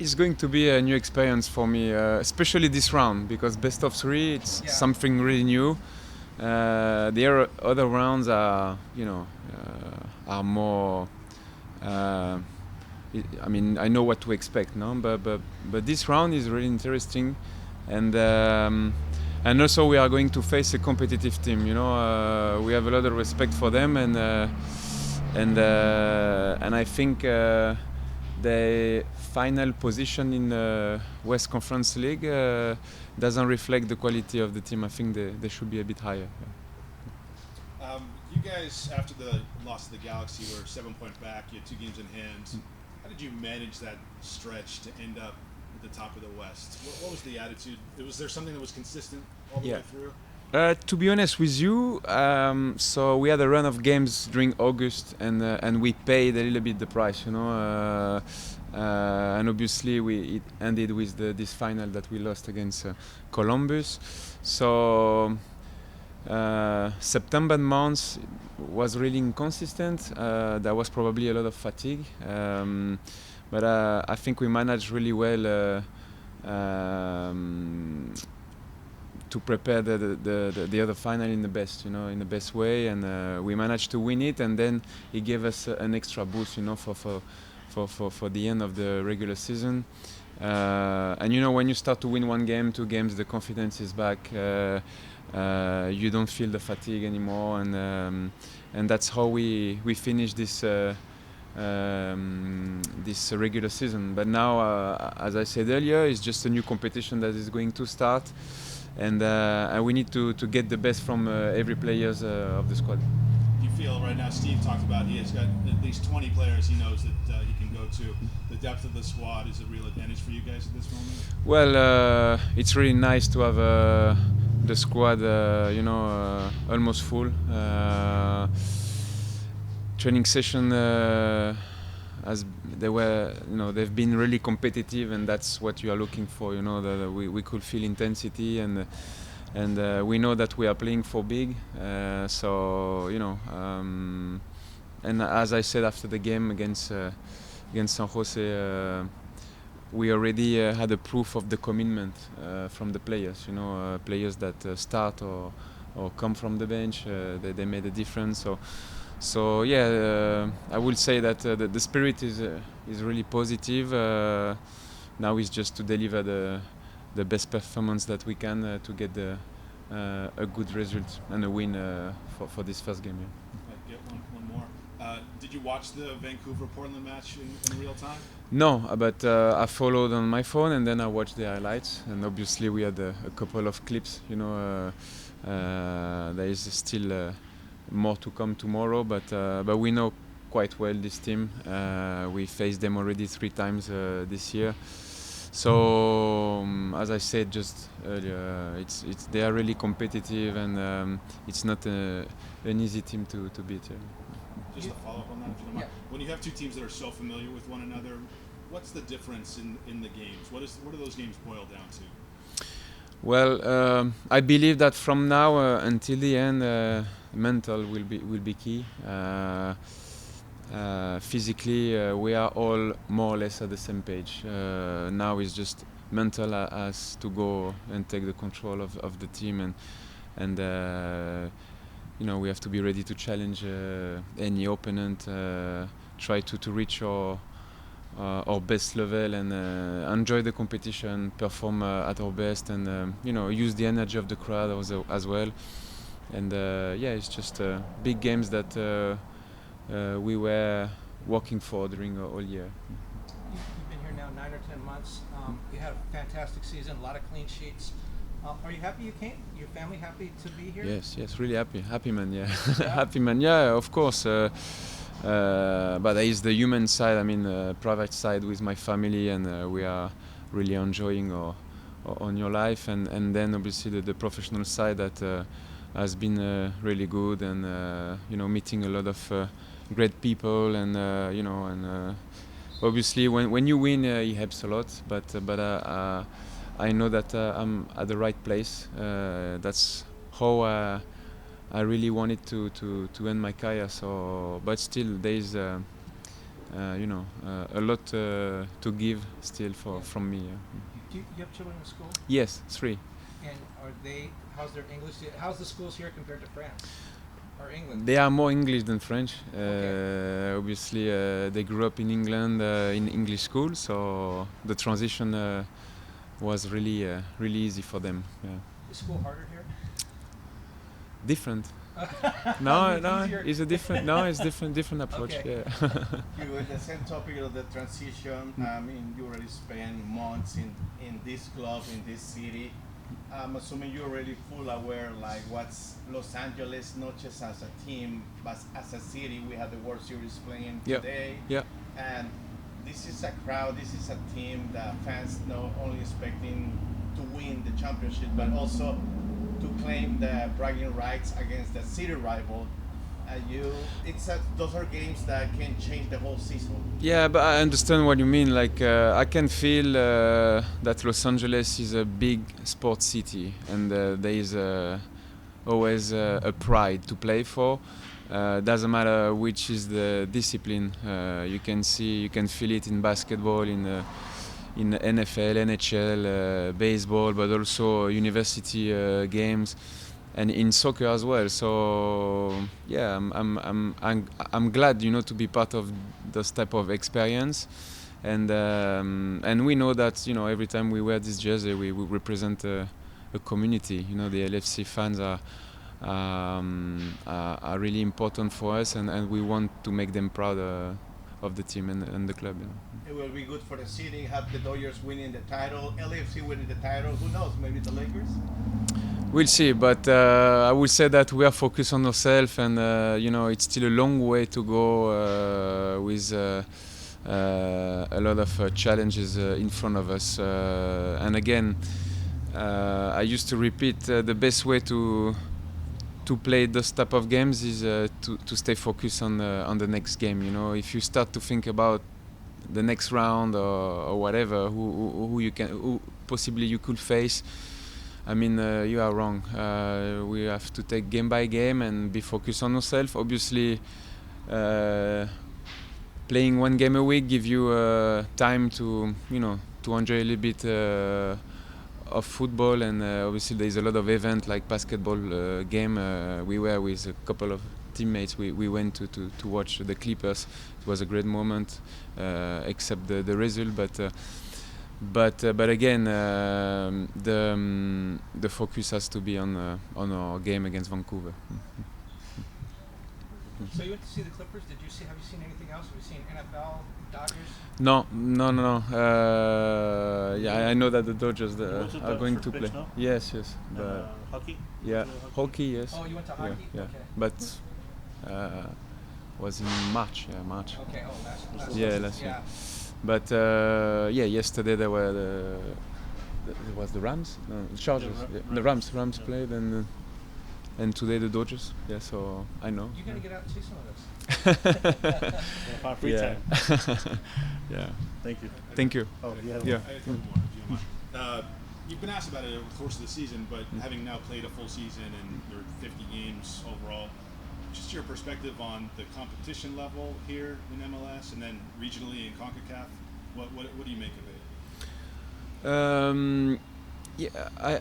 It's going to be a new experience for me, especially this round, because best of three, it's something really new. Other rounds are more. Uh, I mean, I know what to expect, no? But this round is really interesting, and also we are going to face a competitive team. We have a lot of respect for them, and I think the final position in the West Conference League doesn't reflect the quality of the team. I think they should be a bit higher. You guys, after the loss to the Galaxy, were 7 points back. You had 2 games in hand. How did you manage that stretch to end up at the top of the West? What was the attitude? Was there something that was consistent all the way through? To be honest with you, so we had a run of games during August, and we paid a little bit the price, and obviously it ended with this final that we lost against Columbus. So September month was really inconsistent. There was probably a lot of fatigue, but I think we managed really well to prepare the other final in the best way, and we managed to win it, and then it gave us an extra boost, for the end of the regular season. And when you start to win 1 game, 2 games, the confidence is back. You don't feel the fatigue anymore, and that's how we finished this regular season. But now, as I said earlier, it's just a new competition that is going to start, and we need to get the best from every players of the squad. You feel right now, Steve talked about he has got at least 20 players he knows that he can go to. The depth of the squad is a real advantage for you guys at this moment? Well, it's really nice to have the squad, almost full. Training session as they've been really competitive, and that's what you are looking for. That we could feel intensity, and we know that we are playing for big. And as I said after the game against San Jose, we already had a proof of the commitment from the players. Players that start or come from the bench, they made a difference. So I will say that the spirit is really positive. Now it's just to deliver the best performance that we can to get a good result and a win for this first game. I'll get one more. Did you watch the Vancouver-Portland match in real time? No, but I followed on my phone, and then I watched the highlights, and obviously we had a couple of clips. There is still more to come tomorrow, but we know quite well this team. We faced them already 3 times this year. So as I said just earlier, they are really competitive, and it's not an easy team to beat. Just to follow up on that, if you don't mind. When you have 2 teams that are so familiar with one another, what's the difference in the games? What do those games boil down to? Well, I believe that from now until the end, mental will be key. Physically, we are all more or less at the same page. Now it's just mental has to go and take the control of the team, and we have to be ready to challenge any opponent, try to reach our best level, and enjoy the competition, perform at our best, and use the energy of the crowd as well. And it's just big games that we were working for during all year. You've been here now 9 or 10 months. You had a fantastic season, a lot of clean sheets. Are you happy you came? Your family happy to be here? Yes, really happy man, yeah. Happy man, yeah, of course. But there is the human side, private side with my family, and we are really enjoying on your life, and then obviously the professional side that has been really good, and meeting a lot of great people, and obviously when you win, it helps a lot. But I know that I'm at the right place. That's how I really wanted to end my career. So, but still, a lot to give still from me. Do you have children in school? Yes, 3. And are they? How's their English? How's the schools here compared to France or England? They are more English than French. Okay. Obviously, they grew up in England in English school, so the transition was really easy for them. Yeah. Is school harder here? Different. It's No, easier. it's a different. No, it's different approach. Okay. Yeah. You in the same topic of the transition. I mean, you already spent months in this club, in this city. I'm assuming you're already full aware, like what's Los Angeles, not just as a team, but as a city. We have the World Series playing Yeah. today, Yeah. and this is a crowd. This is a team that fans not only expecting to win the championship, but also to claim the bragging rights against the city rival. Those are games that can change the whole season. Yeah, but I understand what you mean. Like, I can feel that Los Angeles is a big sports city, and there is always a pride to play for. Doesn't matter which is the discipline. You can feel it in basketball, in NFL, NHL, baseball, but also university games, and in soccer as well. So yeah, I'm glad, to be part of this type of experience, and we know that, every time we wear this jersey, we represent a community. The LFC fans are really important for us, and we want to make them proud of the team and the club. It will be good for the city. Have the Dodgers winning the title, LAFC winning the title. Who knows? Maybe the Lakers. We'll see, but I will say that we are focused on ourselves, and it's still a long way to go with a lot of challenges in front of us. And again, I used to repeat, the best way to play those type of games is to stay focused on the next game. If you start to think about the next round or whatever, who possibly you could face, I mean, you are wrong. We have to take game by game and be focused on ourselves. Obviously, playing one game a week give you time to enjoy a little bit of football, and obviously there is a lot of event like basketball game. We were with a couple of teammates. We went to watch the Clippers. It was a great moment, except the result, but again, the focus has to be on our game against Vancouver. So you went to see the Clippers. Have you seen anything else? Have you seen NFL, Dodgers? No. Yeah, I know that the Dodgers are going to play. No? Yes. But Hockey? yeah, hockey. Yes. Oh, you went to hockey? Yeah. Okay. But was in March. Yeah, March. Okay. Oh, last Yeah, season. last year. Yeah. But yesterday there was the Rams, no, the Chargers. The Rams played, and today the Dodgers. Yeah, so I know. You gotta get out and see some of this. Free Yeah. time. Yeah. Thank you. Thank you. Oh, you have Yeah. I have a couple more, if you don't mind. You've been asked about it over the course of the season, but having now played a full season and there are 50 games overall, just your perspective on the competition level here in MLS and then regionally in CONCACAF, what do you make of it? Yeah, I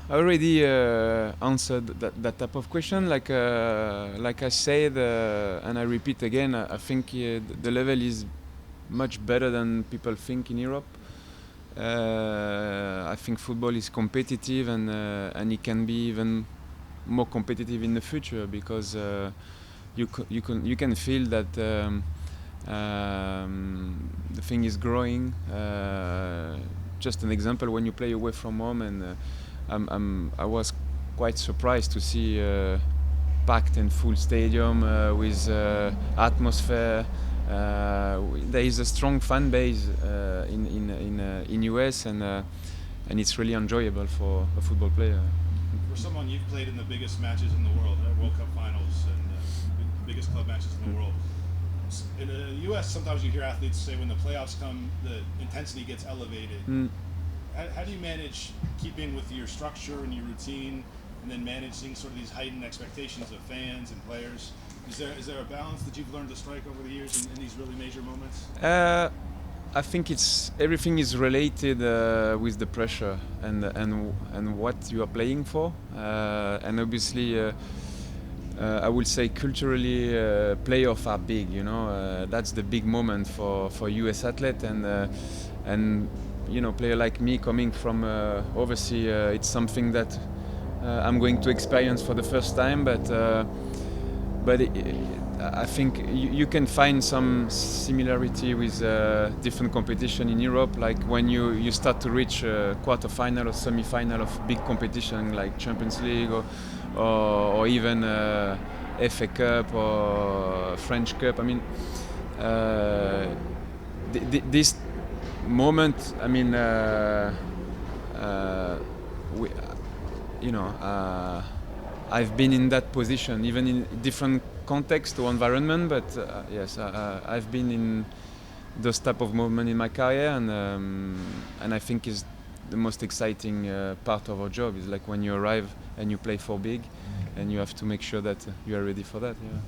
already answered that type of question. Like I said, and I repeat again, I think the level is much better than people think in Europe. I think football is competitive, and it can be even more competitive in the future, because you can feel that the thing is growing. Just an example: when you play away from home, and I was quite surprised to see packed and full stadium with atmosphere. There is a strong fan base in US, and it's really enjoyable for a football player. For someone, you've played in the biggest matches in the world, World Cup finals and the biggest club matches in the world. In the U.S., sometimes you hear athletes say when the playoffs come, the intensity gets elevated. How do you manage keeping with your structure and your routine, and then managing sort of these heightened expectations of fans and players Is there a balance that you've learned to strike over the years in these really major moments? I think everything is related with the pressure and what you are playing for, and obviously I will say culturally playoffs are big. You know, that's the big moment for US athlete, and you know, player like me coming from overseas, it's something that I'm going to experience for the first time, but I think you can find some similarity with different competition in Europe, like when you start to reach quarter-final or semi-final of big competition like Champions League or even FA Cup or French Cup. I mean, this moment, I mean, we, you know, I've been in that position, even in different context or environment. But yes, I've been in those type of movement in my career, and I think is the most exciting part of our job. Is like when you arrive and you play for big, and you have to make sure that you are ready for that. Yeah.